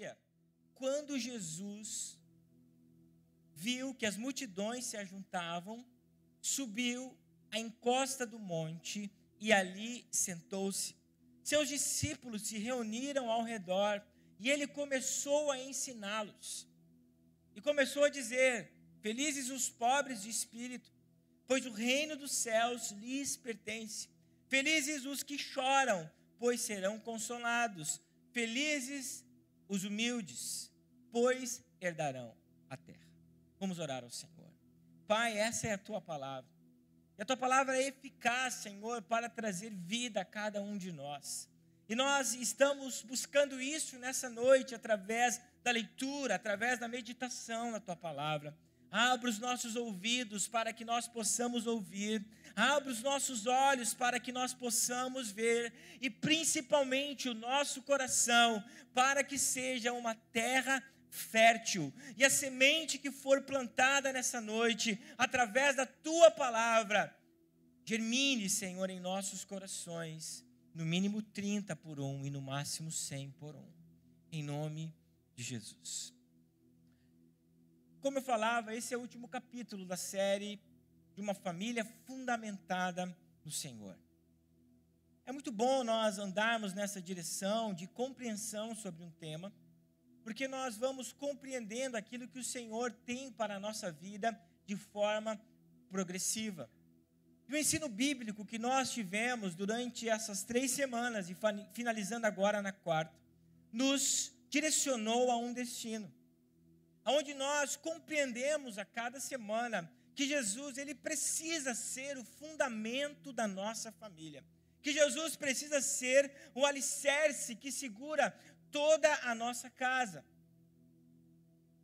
dia, quando Jesus viu que as multidões se ajuntavam, subiu à encosta do monte e ali sentou-se. Seus discípulos se reuniram ao redor e ele começou a ensiná-los. E começou a dizer: felizes os pobres de espírito, pois o reino dos céus lhes pertence. Felizes os que choram, pois serão consolados. Felizes os humildes, pois herdarão a terra. Vamos orar ao Senhor. Pai, essa é a tua palavra. E a tua palavra é eficaz, Senhor, para trazer vida a cada um de nós. E nós estamos buscando isso nessa noite, através da leitura, através da meditação na tua palavra. Abra os nossos ouvidos para que nós possamos ouvir. Abra os nossos olhos para que nós possamos ver. E principalmente o nosso coração, para que seja uma terra fértil. E a semente que for plantada nessa noite, através da tua palavra, germine, Senhor, em nossos corações. No mínimo 30 por 1 e no máximo 100 por 1. Em nome de Jesus. Como eu falava, esse é o último capítulo da série de uma família fundamentada no Senhor. É muito bom nós andarmos nessa direção de compreensão sobre um tema, porque nós vamos compreendendo aquilo que o Senhor tem para a nossa vida de forma progressiva. E o ensino bíblico que nós tivemos durante essas 3 semanas, e finalizando agora na 4ª, nos direcionou a um destino, onde nós compreendemos a cada semana que Jesus, ele precisa ser o fundamento da nossa família, que Jesus precisa ser o alicerce que segura toda a nossa casa.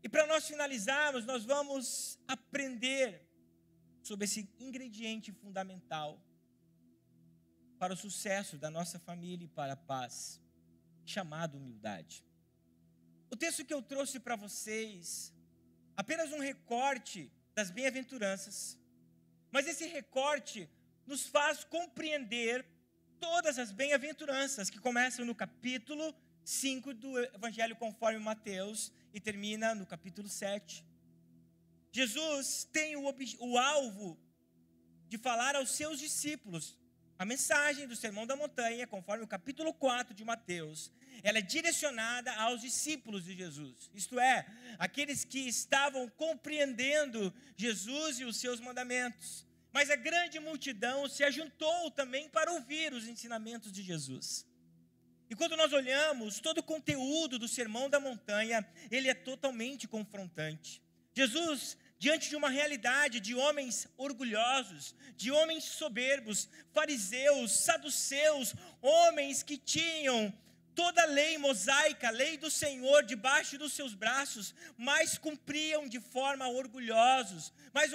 E para nós finalizarmos, nós vamos aprender sobre esse ingrediente fundamental para o sucesso da nossa família e para a paz, chamado humildade. O texto que eu trouxe para vocês, apenas um recorte das bem-aventuranças, mas esse recorte nos faz compreender todas as bem-aventuranças que começam no capítulo 5 do Evangelho conforme Mateus e termina no capítulo 7. Jesus tem o alvo de falar aos seus discípulos. A mensagem do Sermão da Montanha, conforme o capítulo 4 de Mateus, ela é direcionada aos discípulos de Jesus. Isto é, aqueles que estavam compreendendo Jesus e os seus mandamentos. Mas a grande multidão se ajuntou também para ouvir os ensinamentos de Jesus. E quando nós olhamos todo o conteúdo do Sermão da Montanha, ele é totalmente confrontante. Jesus, diante de uma realidade de homens orgulhosos, de homens soberbos, fariseus, saduceus, homens que tinham toda a lei mosaica, a lei do Senhor debaixo dos seus braços, mas cumpriam de forma orgulhosos, mas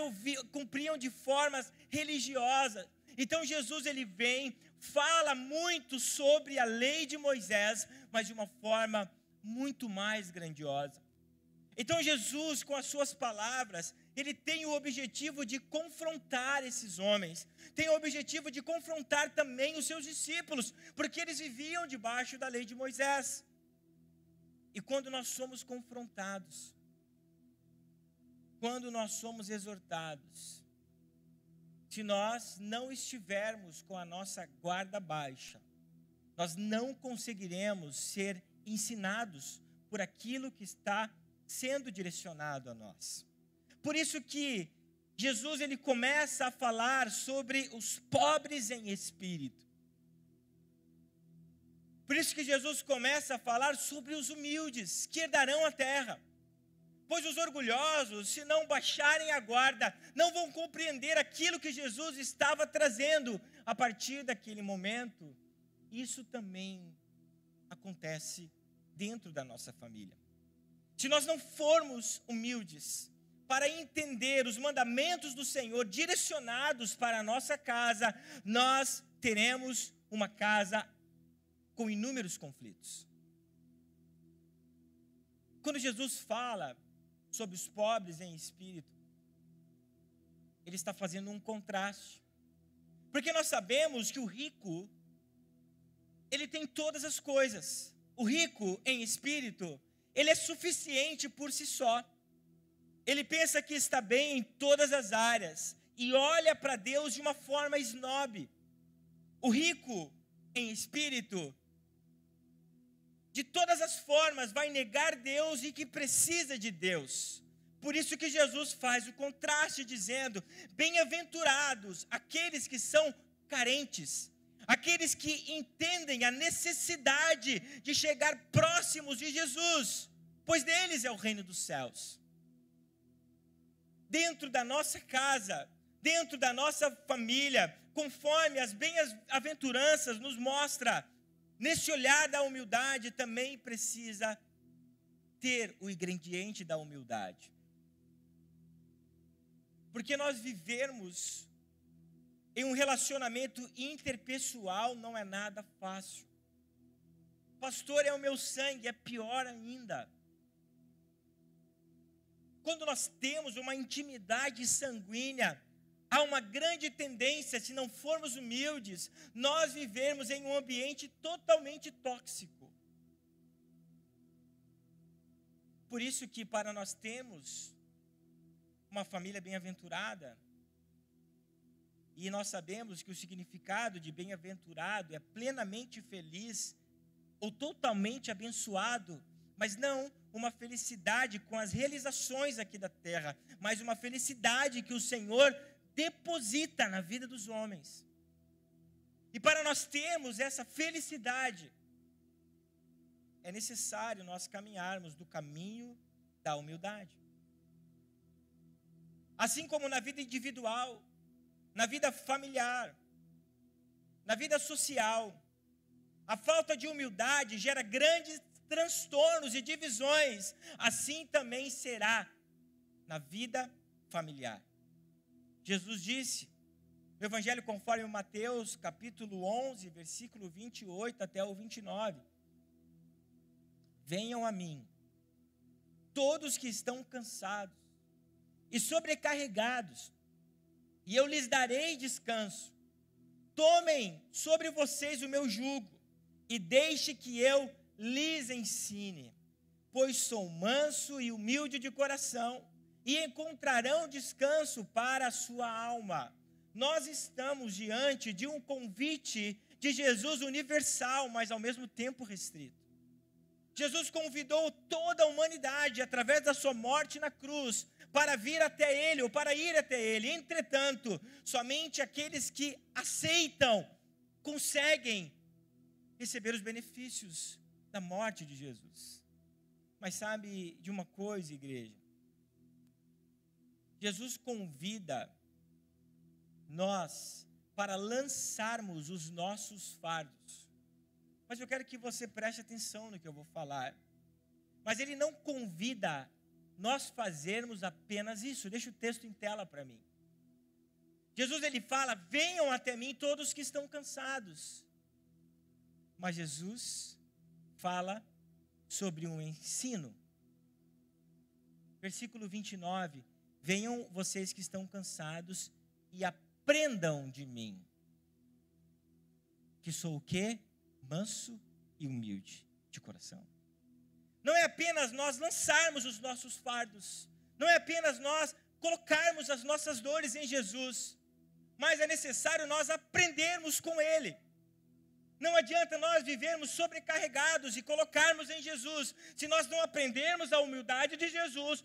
cumpriam de formas religiosas. Então Jesus, ele vem, fala muito sobre a lei de Moisés, mas de uma forma muito mais grandiosa. Então Jesus, com as suas palavras, ele tem o objetivo de confrontar esses homens, tem o objetivo de confrontar também os seus discípulos, porque eles viviam debaixo da lei de Moisés. E quando nós somos confrontados, quando nós somos exortados, se nós não estivermos com a nossa guarda baixa, nós não conseguiremos ser ensinados por aquilo que está sendo direcionado a nós. Por isso que Jesus, ele começa a falar sobre os pobres em espírito. Por isso que Jesus começa a falar sobre os humildes, que herdarão a terra. Pois os orgulhosos, se não baixarem a guarda, não vão compreender aquilo que Jesus estava trazendo a partir daquele momento. Isso também acontece dentro da nossa família. Se nós não formos humildes para entender os mandamentos do Senhor direcionados para a nossa casa, nós teremos uma casa com inúmeros conflitos. Quando Jesus fala sobre os pobres em espírito, ele está fazendo um contraste. Porque nós sabemos que o rico, ele tem todas as coisas. O rico em espírito, ele é suficiente por si só. Ele pensa que está bem em todas as áreas e olha para Deus de uma forma snob. O rico em espírito, de todas as formas, vai negar Deus e que precisa de Deus. Por isso que Jesus faz o contraste dizendo: bem-aventurados aqueles que são carentes, aqueles que entendem a necessidade de chegar próximos de Jesus, pois deles é o reino dos céus. Dentro da nossa casa, dentro da nossa família, conforme as bem-aventuranças nos mostra, nesse olhar da humildade também precisa ter o ingrediente da humildade. Porque nós vivermos em um relacionamento interpessoal não é nada fácil. Pastor, é o meu sangue, é pior ainda. Quando nós temos uma intimidade sanguínea, há uma grande tendência, se não formos humildes, nós vivermos em um ambiente totalmente tóxico. Por isso que para nós termos uma família bem-aventurada, e nós sabemos que o significado de bem-aventurado é plenamente feliz ou totalmente abençoado, mas não uma felicidade com as realizações aqui da terra, mas uma felicidade que o Senhor deposita na vida dos homens. E para nós termos essa felicidade, é necessário nós caminharmos do caminho da humildade. Assim como na vida individual, na vida familiar, na vida social, a falta de humildade gera grandes transtornos e divisões, assim também será na vida familiar. Jesus disse, no Evangelho conforme Mateus, capítulo 11, versículo 28 até o 29, venham a mim, todos que estão cansados e sobrecarregados, e eu lhes darei descanso. Tomem sobre vocês o meu jugo, e deixe que eu lhes ensine, pois sou manso e humilde de coração, e encontrarão descanso para a sua alma. Nós estamos diante de um convite de Jesus universal, mas ao mesmo tempo restrito. Jesus convidou toda a humanidade, através da sua morte na cruz, para vir até Ele, ou para ir até Ele. Entretanto, somente aqueles que aceitam, conseguem receber os benefícios da morte de Jesus. Mas sabe de uma coisa, igreja? Jesus convida nós para lançarmos os nossos fardos. Mas eu quero que você preste atenção no que eu vou falar. Mas Ele não convida nós fazermos apenas isso. Deixa o texto em tela para mim. Jesus, Ele fala, venham até mim todos que estão cansados. Mas Jesus fala sobre um ensino. Versículo 29. Venham vocês que estão cansados e aprendam de mim. Que sou o quê? Manso e humilde de coração. Não é apenas nós lançarmos os nossos fardos, não é apenas nós colocarmos as nossas dores em Jesus, mas é necessário nós aprendermos com Ele. Não adianta nós vivermos sobrecarregados e colocarmos em Jesus, se nós não aprendermos a humildade de Jesus,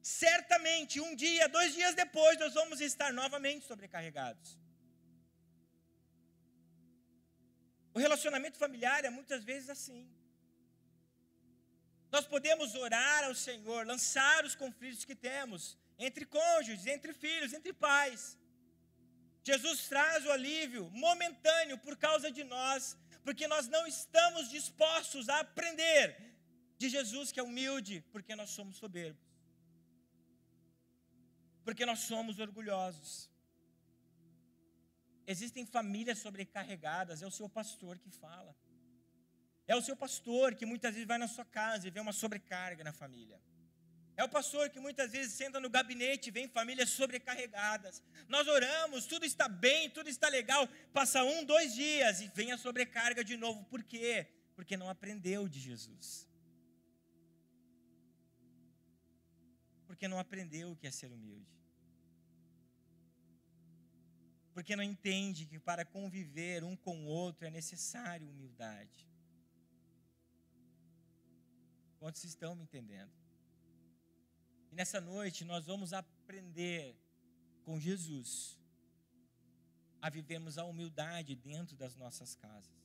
certamente um dia, 2 dias depois, nós vamos estar novamente sobrecarregados. O relacionamento familiar é muitas vezes assim. Nós podemos orar ao Senhor, lançar os conflitos que temos entre cônjuges, entre filhos, entre pais. Jesus traz o alívio momentâneo por causa de nós, porque nós não estamos dispostos a aprender de Jesus, que é humilde, porque nós somos soberbos. Porque nós somos orgulhosos. Existem famílias sobrecarregadas, é o seu pastor que fala. É o seu pastor que muitas vezes vai na sua casa e vê uma sobrecarga na família. É o pastor que muitas vezes senta no gabinete e vê famílias sobrecarregadas. Nós oramos, tudo está bem, tudo está legal. Passa 1, 2 dias e vem a sobrecarga de novo. Por quê? Porque não aprendeu de Jesus. Porque não aprendeu o que é ser humilde. Porque não entende que para conviver um com o outro é necessário humildade. Quantos estão me entendendo? E nessa noite nós vamos aprender com Jesus a vivermos a humildade dentro das nossas casas.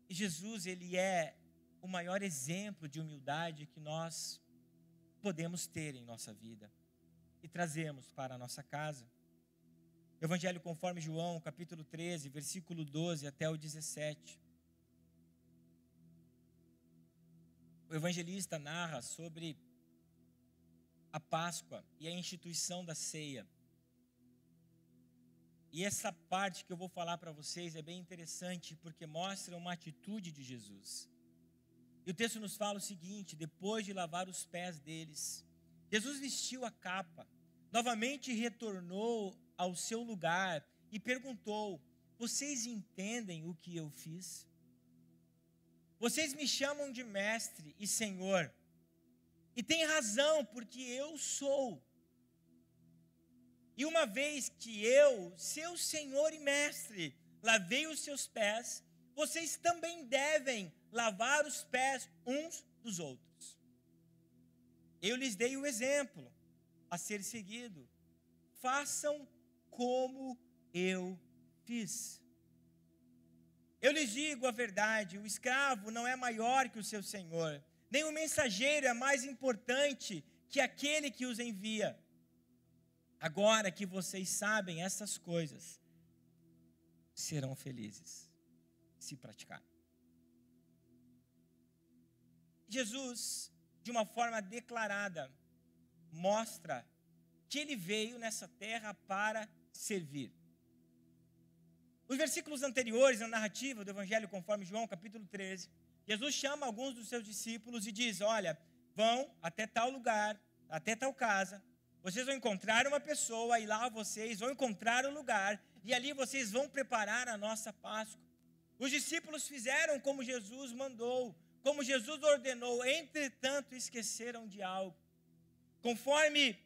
E Jesus, ele é o maior exemplo de humildade que nós podemos ter em nossa vida e trazemos para a nossa casa. Evangelho conforme João, capítulo 13, versículo 12 até o 17. O evangelista narra sobre a Páscoa e a instituição da ceia. E essa parte que eu vou falar para vocês é bem interessante, porque mostra uma atitude de Jesus. E o texto nos fala o seguinte: depois de lavar os pés deles, Jesus vestiu a capa, novamente retornou ao seu lugar e perguntou: vocês entendem o que eu fiz? Vocês me chamam de mestre e senhor, e tem razão, porque eu sou. E uma vez que eu, seu senhor e mestre, lavei os seus pés, vocês também devem lavar os pés uns dos outros. Eu lhes dei o exemplo a ser seguido. Façam como eu fiz. Eu lhes digo a verdade: o escravo não é maior que o seu senhor, nem o mensageiro é mais importante que aquele que os envia. Agora que vocês sabem essas coisas, serão felizes se praticarem. Jesus, de uma forma declarada, mostra que ele veio nessa terra para servir. Os versículos anteriores na narrativa do Evangelho conforme João, capítulo 13, Jesus chama alguns dos seus discípulos e diz: olha, vão até tal lugar, até tal casa, vocês vão encontrar uma pessoa e lá vocês vão encontrar um lugar e ali vocês vão preparar a nossa Páscoa. Os discípulos fizeram como Jesus mandou, como Jesus ordenou, entretanto esqueceram de algo. Conforme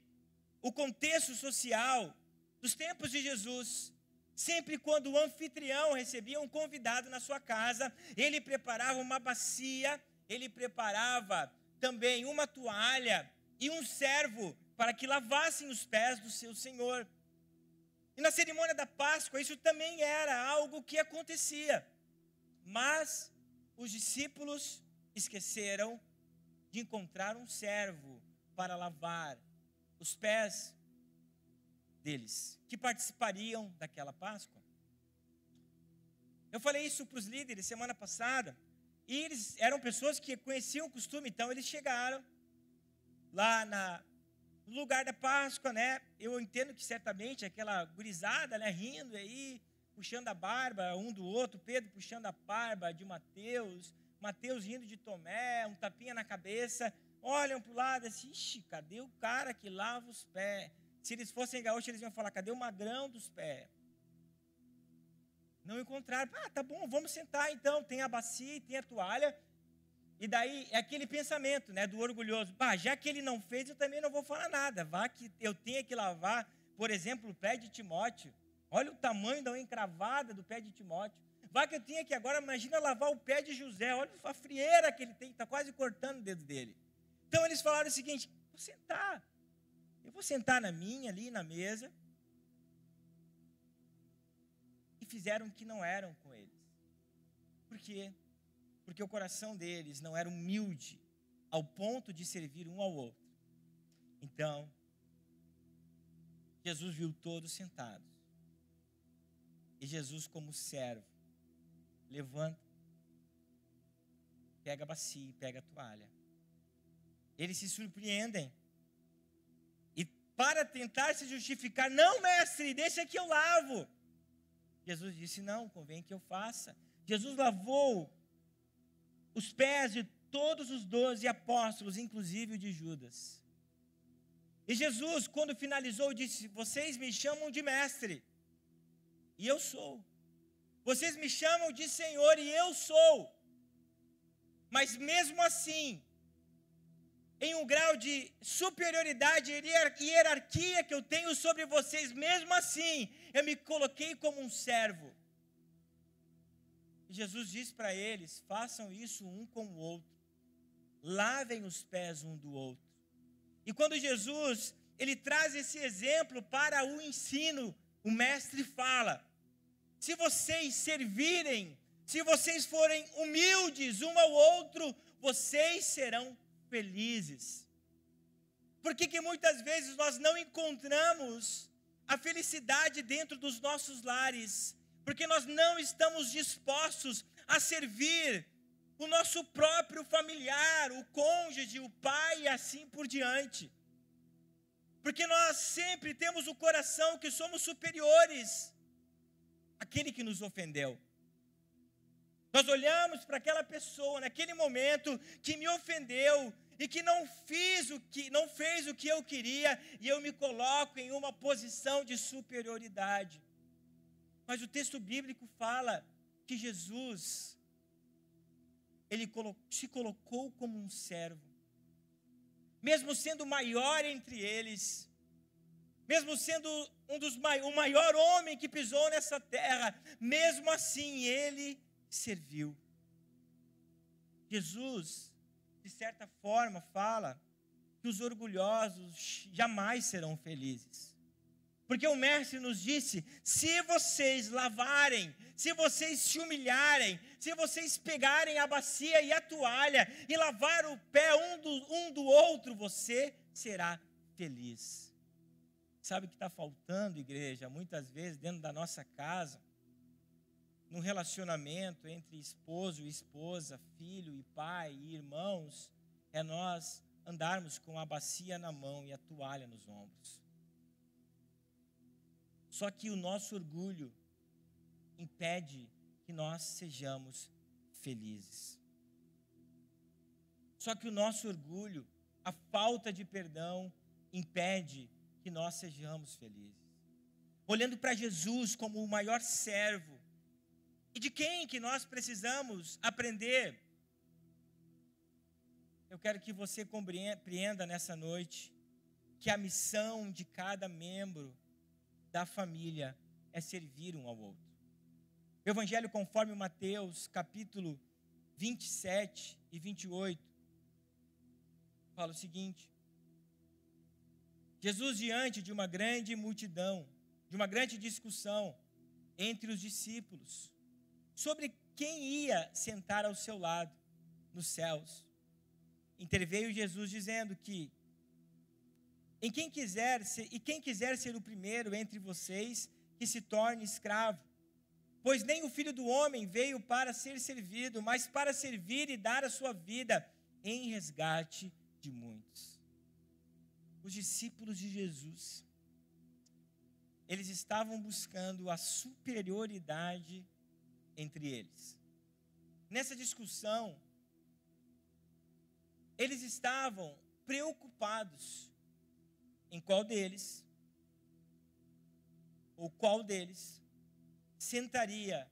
o contexto social dos tempos de Jesus, sempre quando o anfitrião recebia um convidado na sua casa, ele preparava uma bacia, ele preparava também uma toalha e um servo para que lavassem os pés do seu senhor. E na cerimônia da Páscoa, isso também era algo que acontecia. Mas os discípulos esqueceram de encontrar um servo para lavar os pés deles, que participariam daquela Páscoa. Eu falei isso para os líderes semana passada, e eles eram pessoas que conheciam o costume, então eles chegaram lá no lugar da Páscoa, né? Eu entendo que certamente aquela gurizada, né, rindo aí, puxando a barba um do outro, Pedro puxando a barba de Mateus, Mateus rindo de Tomé, um tapinha na cabeça, olham para o lado assim: ixi, cadê o cara que lava os pés? Se eles fossem gaúchos, eles iam falar: cadê o magrão dos pés? Não encontraram. Ah, tá bom, vamos sentar então, tem a bacia, tem a toalha. E daí é aquele pensamento, né, do orgulhoso: bah, já que ele não fez, eu também não vou falar nada. Vá que eu tenha que lavar, por exemplo, o pé de Timóteo. Olha o tamanho da encravada do pé de Timóteo. Vá que eu tenha que agora, imagina lavar o pé de José. Olha a frieira que ele tem, está quase cortando o dedo dele. Então eles falaram o seguinte: vou sentar. Eu vou sentar na minha, ali na mesa. E fizeram o que não eram com eles. Por quê? Porque o coração deles não era humilde ao ponto de servir um ao outro. Então, Jesus viu todos sentados. E Jesus, como servo, levanta, pega a bacia, pega a toalha. Eles se surpreendem. E para tentar se justificar: não, mestre, deixa que eu lavo. Jesus disse: não, convém que eu faça. Jesus lavou os pés de todos os 12 apóstolos, inclusive o de Judas. E Jesus, quando finalizou, disse: vocês me chamam de mestre, e eu sou. Vocês me chamam de Senhor, e eu sou. Mas mesmo assim, em um grau de superioridade e hierarquia que eu tenho sobre vocês, mesmo assim, eu me coloquei como um servo. E Jesus diz para eles: façam isso um com o outro, lavem os pés um do outro. E quando Jesus, ele traz esse exemplo para o ensino, o mestre fala: se vocês servirem, se vocês forem humildes um ao outro, vocês serão felizes. Por que muitas vezes nós não encontramos a felicidade dentro dos nossos lares? Porque nós não estamos dispostos a servir o nosso próprio familiar, o cônjuge, o pai e assim por diante. Porque nós sempre temos o coração que somos superiores àquele que nos ofendeu. Nós olhamos para aquela pessoa naquele momento que me ofendeu e que não fez o que eu queria, e eu me coloco em uma posição de superioridade. Mas o texto bíblico fala que Jesus, ele se colocou como um servo, mesmo sendo o maior entre eles, mesmo sendo o maior homem que pisou nessa terra, mesmo assim ele serviu. Jesus, de certa forma, fala que os orgulhosos jamais serão felizes. Porque o mestre nos disse: se vocês lavarem, se vocês se humilharem, se vocês pegarem a bacia e a toalha e lavar o pé um do outro, você será feliz. Sabe o que está faltando, igreja, muitas vezes dentro da nossa casa, no relacionamento entre esposo e esposa, filho e pai e irmãos, é nós andarmos com a bacia na mão e a toalha nos ombros. Só que o nosso orgulho impede que nós sejamos felizes. Só que o nosso orgulho, a falta de perdão, impede que nós sejamos felizes. Olhando para Jesus como o maior servo, e de quem que nós precisamos aprender, eu quero que você compreenda nessa noite que a missão de cada membro da família é servir um ao outro. O Evangelho conforme Mateus, capítulo 27 e 28, fala o seguinte: Jesus, diante de uma grande multidão, de uma grande discussão entre os discípulos, sobre quem ia sentar ao seu lado nos céus, interveio Jesus dizendo que quem quiser ser o primeiro entre vocês, que se torne escravo. Pois nem o Filho do Homem veio para ser servido, mas para servir e dar a sua vida em resgate de muitos. Os discípulos de Jesus, eles estavam buscando a superioridade entre eles. Nessa discussão, eles estavam preocupados em qual deles sentaria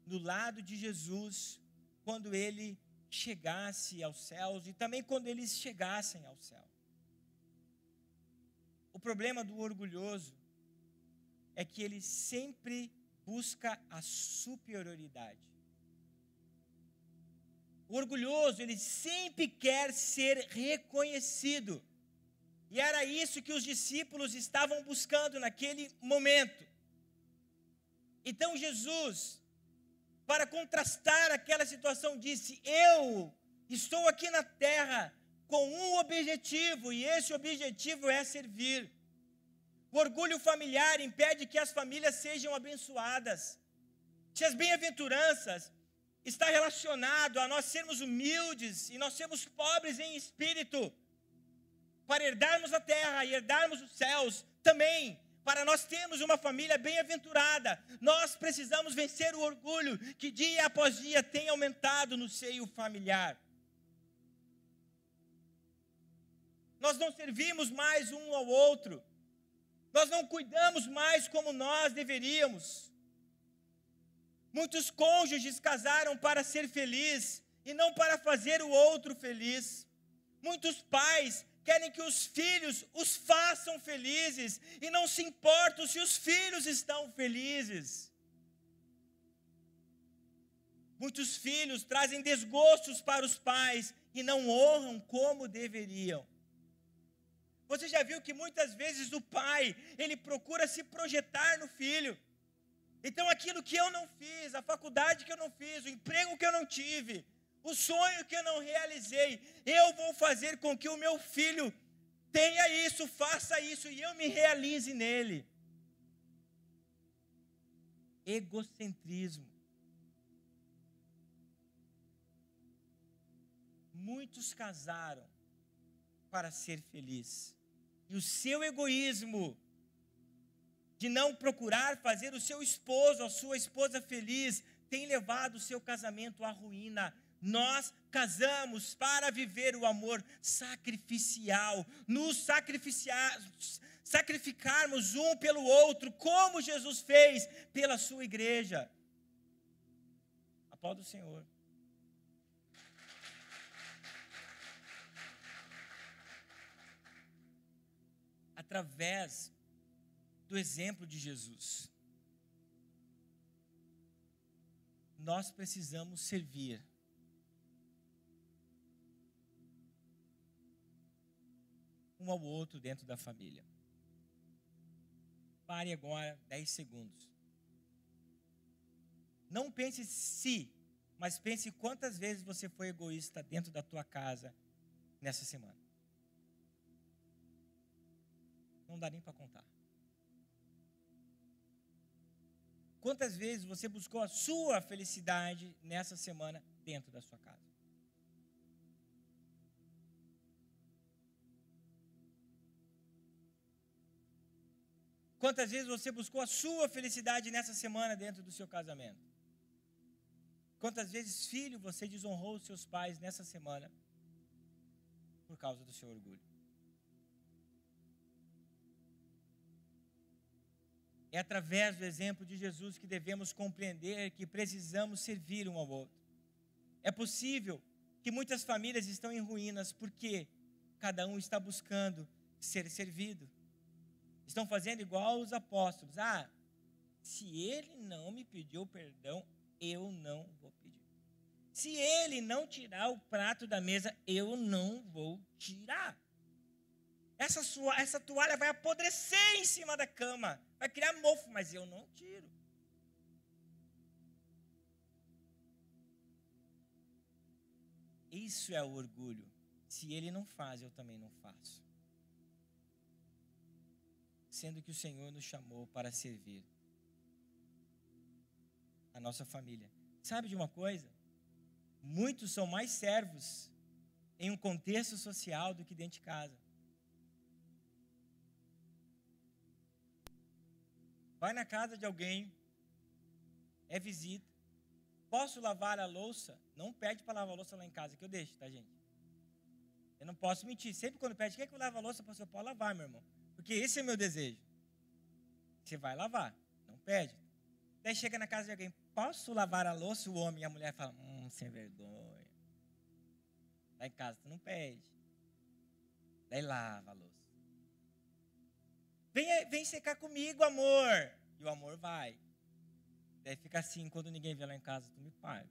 no lado de Jesus quando ele chegasse aos céus e também quando eles chegassem ao céu. O problema do orgulhoso é que ele sempre busca a superioridade. O orgulhoso, ele sempre quer ser reconhecido. E era isso que os discípulos estavam buscando naquele momento. Então Jesus, para contrastar aquela situação, disse: eu estou aqui na terra com um objetivo, e esse objetivo é servir. O orgulho familiar impede que as famílias sejam abençoadas. Se as bem-aventuranças está relacionado a nós sermos humildes e nós sermos pobres em espírito, para herdarmos a terra e herdarmos os céus, também para nós termos uma família bem-aventurada, nós precisamos vencer o orgulho que dia após dia tem aumentado no seio familiar. Nós não servimos mais um ao outro, nós não cuidamos mais como nós deveríamos. Muitos cônjuges casaram para ser felizes e não para fazer o outro feliz. Muitos pais querem que os filhos os façam felizes e não se importam se os filhos estão felizes. Muitos filhos trazem desgostos para os pais e não honram como deveriam. Você já viu que muitas vezes o pai, ele procura se projetar no filho. Então aquilo que eu não fiz, a faculdade que eu não fiz, o emprego que eu não tive, o sonho que eu não realizei, eu vou fazer com que o meu filho tenha isso, faça isso e eu me realize nele. Egocentrismo. Muitos casaram para ser felizes. E o seu egoísmo de não procurar fazer o seu esposo, a sua esposa feliz, tem levado o seu casamento à ruína. Nós casamos para viver o amor sacrificial, nos sacrificarmos um pelo outro, como Jesus fez pela sua igreja. Aplauda o Senhor. Através do exemplo de Jesus, nós precisamos servir um ao outro dentro da família. Pare agora 10 segundos. Não pense se, mas pense quantas vezes você foi egoísta dentro da tua casa nessa semana. Não dá nem para contar. Quantas vezes você buscou a sua felicidade nessa semana dentro da sua casa? Quantas vezes você buscou a sua felicidade nessa semana dentro do seu casamento? Quantas vezes, filho, você desonrou os seus pais nessa semana por causa do seu orgulho? É através do exemplo de Jesus que devemos compreender que precisamos servir um ao outro. É possível que muitas famílias estão em ruínas porque cada um está buscando ser servido. Estão fazendo igual os apóstolos. Se ele não me pediu perdão, eu não vou pedir. Se ele não tirar o prato da mesa, eu não vou tirar. Essa toalha vai apodrecer em cima da cama, vai criar mofo, mas eu não tiro. Isso é o orgulho. Se ele não faz, eu também não faço. Sendo que o Senhor nos chamou para servir a nossa família. Sabe de uma coisa? Muitos são mais servos em um contexto social do que dentro de casa. Vai na casa de alguém, é visita. Posso lavar a louça? Não pede para lavar a louça lá em casa, que eu deixo, tá, gente? Eu não posso mentir. Sempre quando pede, quer que eu lave a louça? Eu posso lavar, meu irmão. Porque esse é o meu desejo. Você vai lavar, não pede. Daí chega na casa de alguém, posso lavar a louça? O homem e a mulher falam, sem vergonha. Lá em casa tu não pede. Daí lava a louça. Vem secar comigo, amor. E o amor vai. Daí fica assim, quando ninguém vê lá em casa, tu me paga.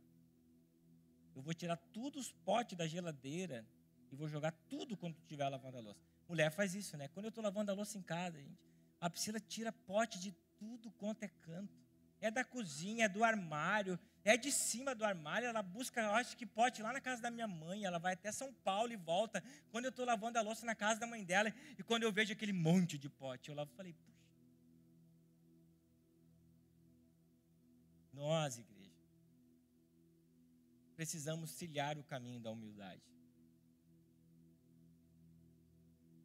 Eu vou tirar tudo os potes da geladeira e vou jogar tudo quando tu estiver lavando a louça. Mulher faz isso, né? Quando eu estou lavando a louça em casa, gente, a Priscila tira pote de tudo quanto é canto. É da cozinha, é do armário, é de cima do armário. Ela busca, eu acho que pote lá na casa da minha mãe. Ela vai até São Paulo e volta. Quando eu estou lavando a louça na casa da mãe dela, e quando eu vejo aquele monte de pote, eu lavo e falei, puxa. Nós, igreja, precisamos trilhar o caminho da humildade.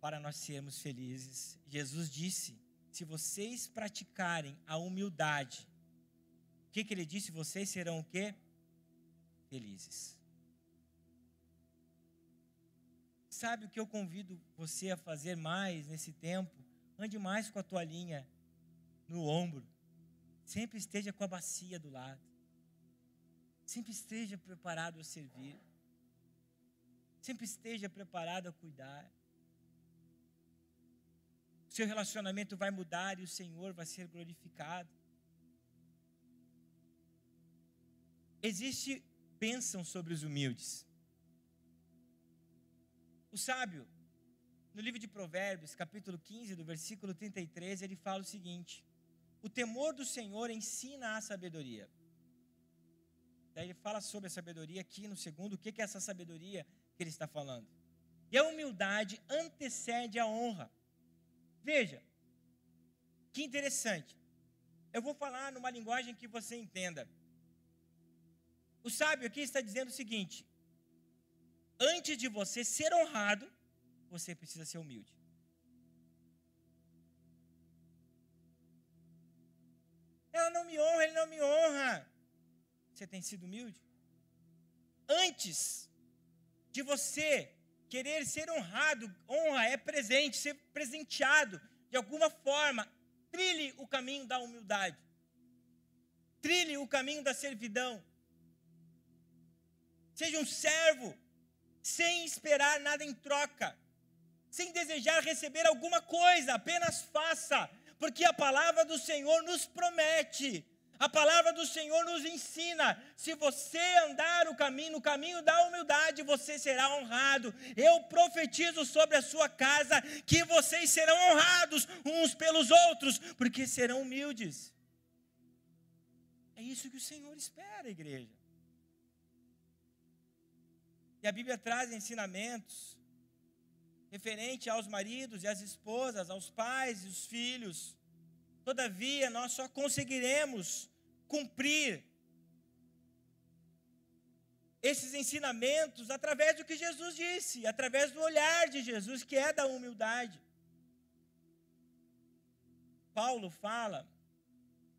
Para nós sermos felizes, Jesus disse, se vocês praticarem a humildade, o que ele disse? Vocês serão o quê? Felizes. Sabe o que eu convido você a fazer mais nesse tempo? Ande mais com a toalhinha no ombro. Sempre esteja com a bacia do lado. Sempre esteja preparado a servir. Sempre esteja preparado a cuidar. O seu relacionamento vai mudar e o Senhor vai ser glorificado. Existe bênção sobre os humildes. O sábio, no livro de Provérbios, capítulo 15, do versículo 33, ele fala o seguinte: o temor do Senhor ensina a sabedoria. Daí ele fala sobre a sabedoria aqui no segundo. O que é essa sabedoria que ele está falando? E a humildade antecede a honra. Veja, que interessante. Eu vou falar numa linguagem que você entenda. O sábio aqui está dizendo o seguinte: antes de você ser honrado, você precisa ser humilde. Ela não me honra, ele não me honra. Você tem sido humilde? Antes de você querer ser honrado, honra é presente, ser presenteado de alguma forma. Trilhe o caminho da humildade. Trilhe o caminho da servidão. Seja um servo, sem esperar nada em troca, sem desejar receber alguma coisa, apenas faça, porque a palavra do Senhor nos promete, a palavra do Senhor nos ensina: se você andar no caminho da humildade, você será honrado. Eu profetizo sobre a sua casa que vocês serão honrados uns pelos outros, porque serão humildes. É isso que o Senhor espera, igreja. E a Bíblia traz ensinamentos referente aos maridos e às esposas, aos pais e os filhos. Todavia, nós só conseguiremos cumprir esses ensinamentos através do que Jesus disse, através do olhar de Jesus, que é da humildade. Paulo fala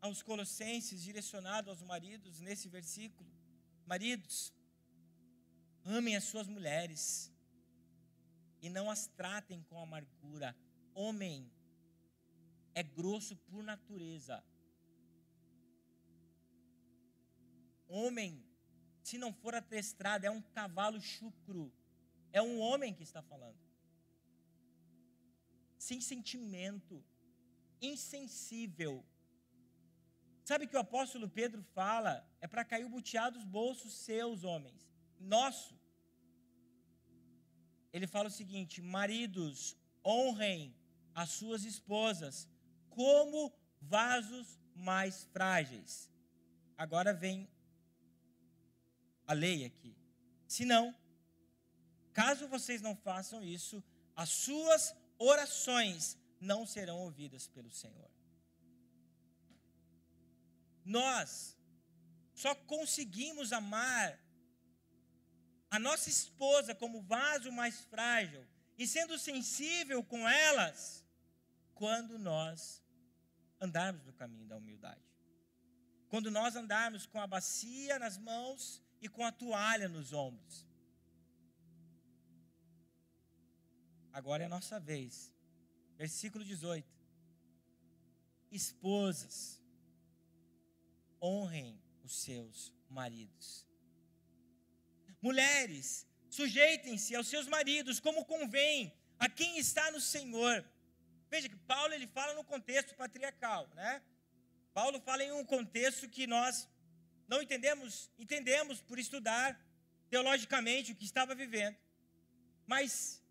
aos Colossenses, direcionado aos maridos, nesse versículo: maridos, amem as suas mulheres e não as tratem com amargura. Homem é grosso por natureza. Homem, se não for adestrado, é um cavalo chucro. É um homem que está falando. Sem sentimento, insensível. Sabe que o apóstolo Pedro fala? É para cair o butiá dos bolsos seus, homens. Nosso. Ele fala o seguinte: maridos, honrem as suas esposas como vasos mais frágeis. Agora vem a lei aqui. Se não, caso vocês não façam isso, as suas orações não serão ouvidas pelo Senhor. Nós só conseguimos amar a nossa esposa como vaso mais frágil e sendo sensível com elas quando nós andarmos no caminho da humildade. Quando nós andarmos com a bacia nas mãos e com a toalha nos ombros. Agora é a nossa vez. Versículo 18. Esposas, honrem os seus maridos. Mulheres, sujeitem-se aos seus maridos como convém a quem está no Senhor. Veja que Paulo ele fala no contexto patriarcal, né? Paulo fala em um contexto que nós não entendemos por estudar teologicamente o que estava vivendo. Mas,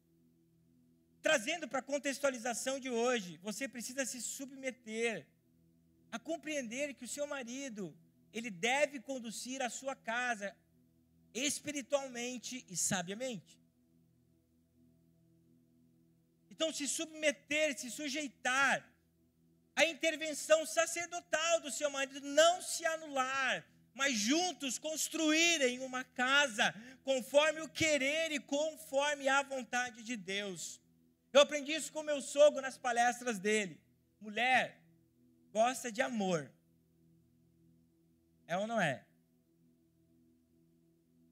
trazendo para a contextualização de hoje, você precisa se submeter a compreender que o seu marido, ele deve conduzir a sua casa espiritualmente e sabiamente. Então, se submeter, se sujeitar à intervenção sacerdotal do seu marido, não se anular, mas juntos construírem uma casa conforme o querer e conforme a vontade de Deus. Eu aprendi isso com meu sogro nas palestras dele. Mulher gosta de amor. É ou não é?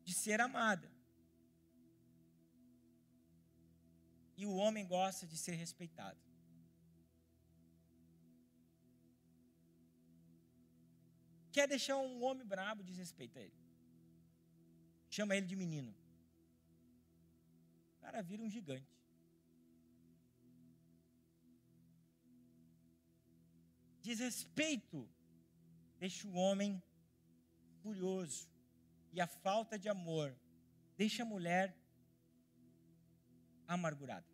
De ser amada. E o homem gosta de ser respeitado. Quer deixar um homem brabo, desrespeita ele. Chama ele de menino. cara vira um gigante. Desrespeito deixa o homem furioso. E a falta de amor deixa a mulher amargurada.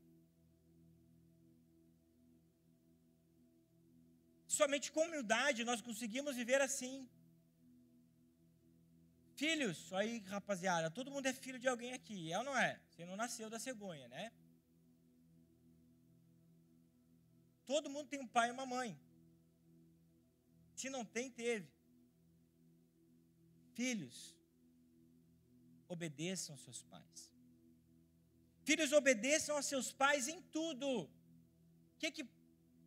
Somente com humildade nós conseguimos viver assim. Filhos, aí rapaziada, todo mundo é filho de alguém aqui, é ou não é? Você não nasceu da cegonha, né? Todo mundo tem um pai e uma mãe. Se não tem, teve. Filhos, obedeçam aos seus pais. Filhos, obedeçam aos seus pais em tudo. O que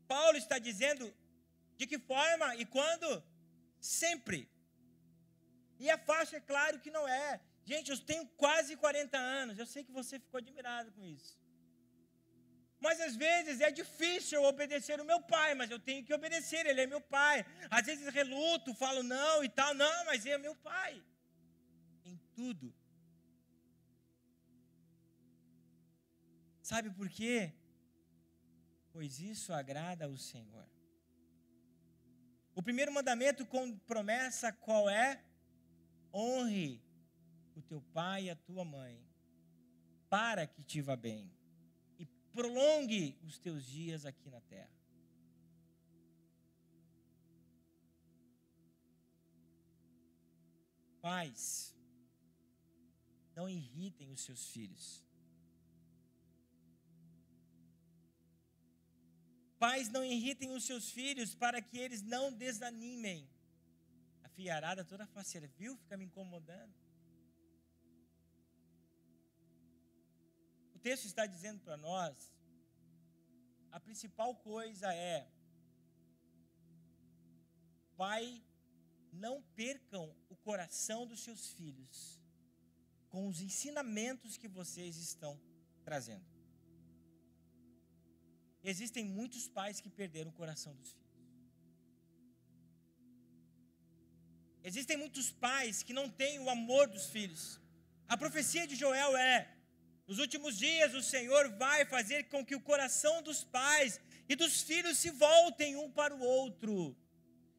Paulo está dizendo? De que forma e quando? Sempre. E é fácil, é claro que não é. Gente, eu tenho quase 40 anos. Eu sei que você ficou admirado com isso. Mas às vezes é difícil eu obedecer o meu pai, mas eu tenho que obedecer, ele é meu pai. Às vezes reluto, falo não e tal, não, mas ele é meu pai. Em tudo. Sabe por quê? Pois isso agrada ao Senhor. O primeiro mandamento com promessa qual é? Honre o teu pai e a tua mãe, para que te vá bem e prolongue os teus dias aqui na terra. Pais, não irritem os seus filhos. Pais, não irritem os seus filhos para que eles não desanimem. A filharada toda faceira, viu? Fica me incomodando. O texto está dizendo para nós, a principal coisa é, pai, não percam o coração dos seus filhos com os ensinamentos que vocês estão trazendo. Existem muitos pais que perderam o coração dos filhos. Existem muitos pais que não têm o amor dos filhos. A profecia de Joel é: nos últimos dias o Senhor vai fazer com que o coração dos pais e dos filhos se voltem um para o outro.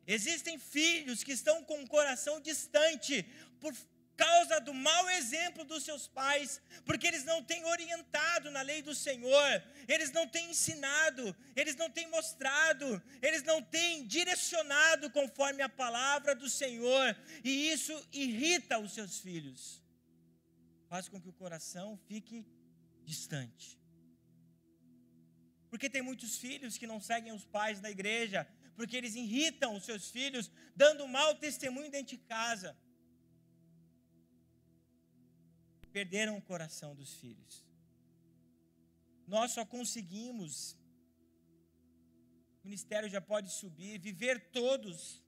Existem filhos que estão com o coração distante por causa do mau exemplo dos seus pais, porque eles não têm orientado na lei do Senhor, eles não têm ensinado, eles não têm mostrado, eles não têm direcionado conforme a palavra do Senhor, e isso irrita os seus filhos, faz com que o coração fique distante. Porque tem muitos filhos que não seguem os pais na igreja, porque eles irritam os seus filhos, dando mau testemunho dentro de casa. Perderam o coração dos filhos. Nós só conseguimos, o ministério já pode subir, viver todos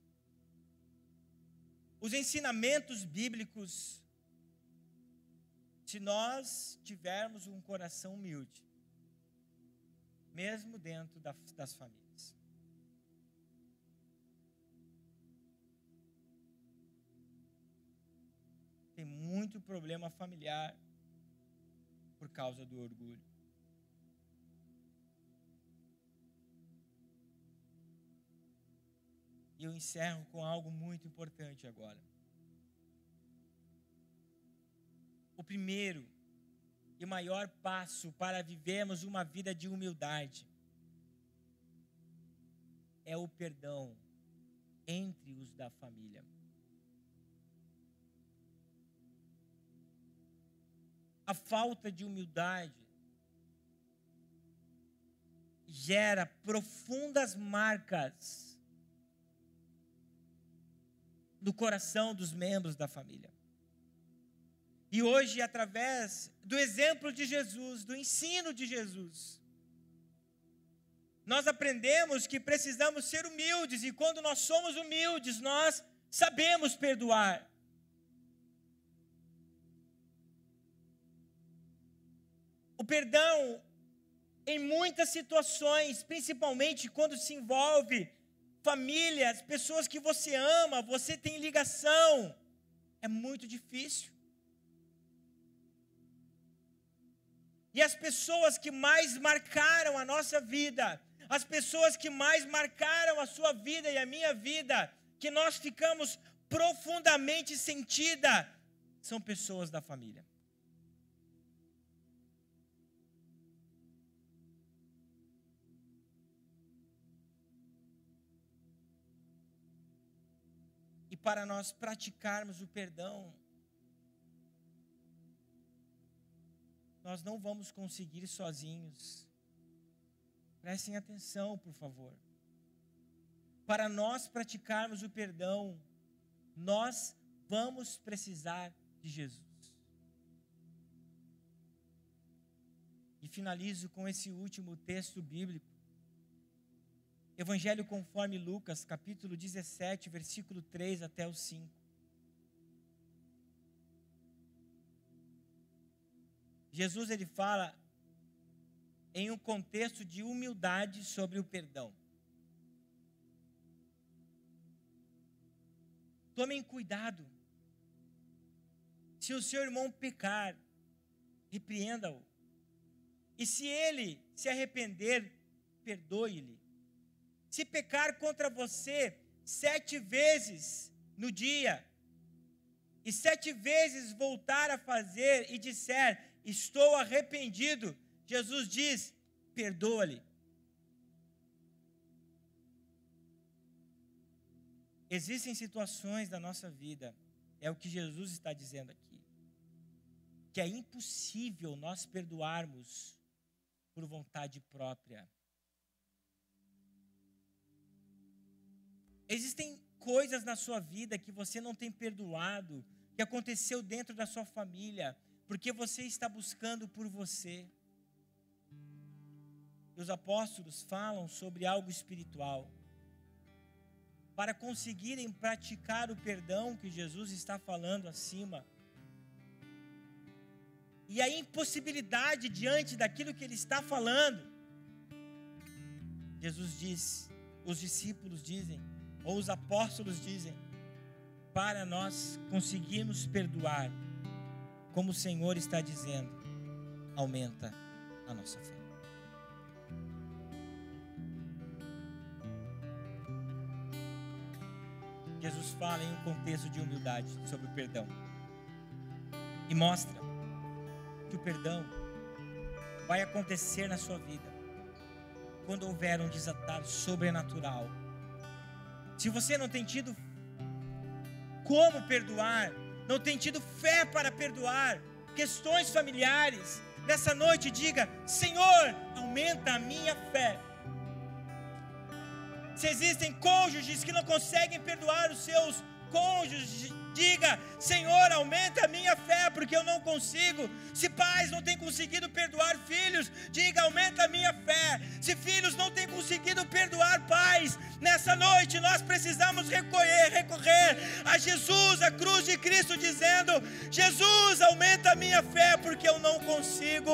os ensinamentos bíblicos, se nós tivermos um coração humilde, mesmo dentro das famílias. Tem muito problema familiar por causa do orgulho. E eu encerro com algo muito importante agora. O primeiro e maior passo para vivermos uma vida de humildade é o perdão entre os da família. A falta de humildade gera profundas marcas no coração dos membros da família. E hoje, através do exemplo de Jesus, do ensino de Jesus, nós aprendemos que precisamos ser humildes, e quando nós somos humildes, nós sabemos perdoar. O perdão, em muitas situações, principalmente quando se envolve família, as pessoas que você ama, você tem ligação, é muito difícil. E as pessoas que mais marcaram a nossa vida, as pessoas que mais marcaram a sua vida e a minha vida, que nós ficamos profundamente sentida, são pessoas da família. E para nós praticarmos o perdão, nós não vamos conseguir sozinhos. Prestem atenção, por favor. Para nós praticarmos o perdão, nós vamos precisar de Jesus. E finalizo com esse último texto bíblico. Evangelho conforme Lucas, capítulo 17, versículo 3 até o 5. Jesus, ele fala em um contexto de humildade sobre o perdão. Tomem cuidado. Se o seu irmão pecar, repreenda-o. E se ele se arrepender, perdoe-lhe. Se pecar contra você 7 vezes no dia, e 7 vezes voltar a fazer e disser, estou arrependido, Jesus diz, perdoa-lhe. Existem situações da nossa vida, é o que Jesus está dizendo aqui, que é impossível nós perdoarmos por vontade própria. Existem coisas na sua vida que você não tem perdoado, que aconteceu dentro da sua família, porque você está buscando por você. E os apóstolos falam sobre algo espiritual. Para conseguirem praticar o perdão que Jesus está falando acima, e a impossibilidade diante daquilo que ele está falando, Jesus diz, os discípulos dizem, ou os apóstolos dizem, para nós conseguirmos perdoar, como o Senhor está dizendo, aumenta a nossa fé. Jesus fala em um contexto de humildade sobre o perdão. E mostra que o perdão vai acontecer na sua vida quando houver um desatar sobrenatural. Se você não tem tido como perdoar, não tem tido fé para perdoar questões familiares, nessa noite diga, Senhor, aumenta a minha fé. Se existem cônjuges que não conseguem perdoar os seus cônjuges, diga, Senhor, aumenta a minha fé, porque eu não consigo. Se pais não têm conseguido perdoar filhos, diga, aumenta a minha fé. Se filhos não têm conseguido perdoar pais, nessa noite nós precisamos recorrer a Jesus, a cruz de Cristo, dizendo, Jesus, aumenta a minha fé, porque eu não consigo.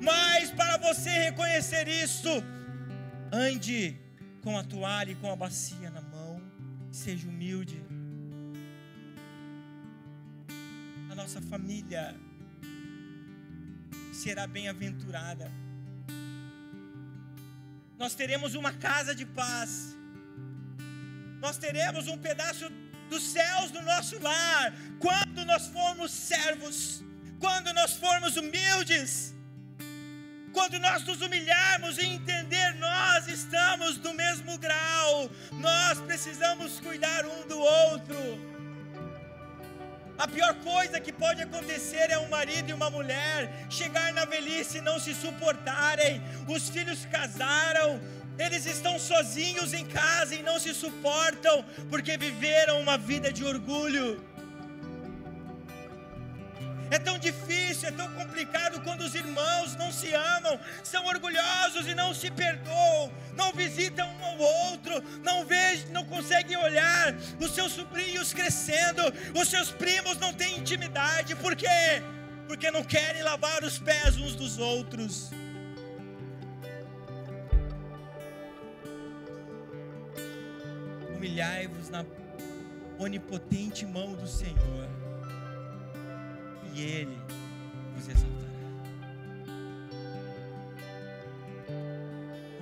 Mas para você reconhecer isso, ande com a toalha e com a bacia na mão, seja humilde. A nossa família será bem-aventurada. Nós teremos uma casa de paz. Nós teremos um pedaço dos céus no nosso lar, quando nós formos servos, quando nós formos humildes, quando nós nos humilharmos e entender, nós estamos no mesmo grau, nós precisamos cuidar um do outro. A pior coisa que pode acontecer é um marido e uma mulher chegar na velhice e não se suportarem. Os filhos casaram, eles estão sozinhos em casa e não se suportam, porque viveram uma vida de orgulho. É tão difícil, é tão complicado quando os irmãos não se amam, são orgulhosos e não se perdoam, não visitam um ao outro, não conseguem olhar os seus sobrinhos crescendo, os seus primos não têm intimidade. Por quê? Porque não querem lavar os pés uns dos outros. Humilhai-vos na onipotente mão do Senhor, e Ele vos exaltará.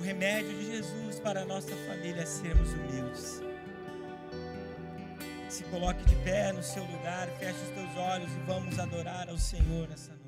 remédio de Jesus para a nossa família é sermos humildes. Se coloque de pé no seu lugar, feche os teus olhos e vamos adorar ao Senhor nessa noite.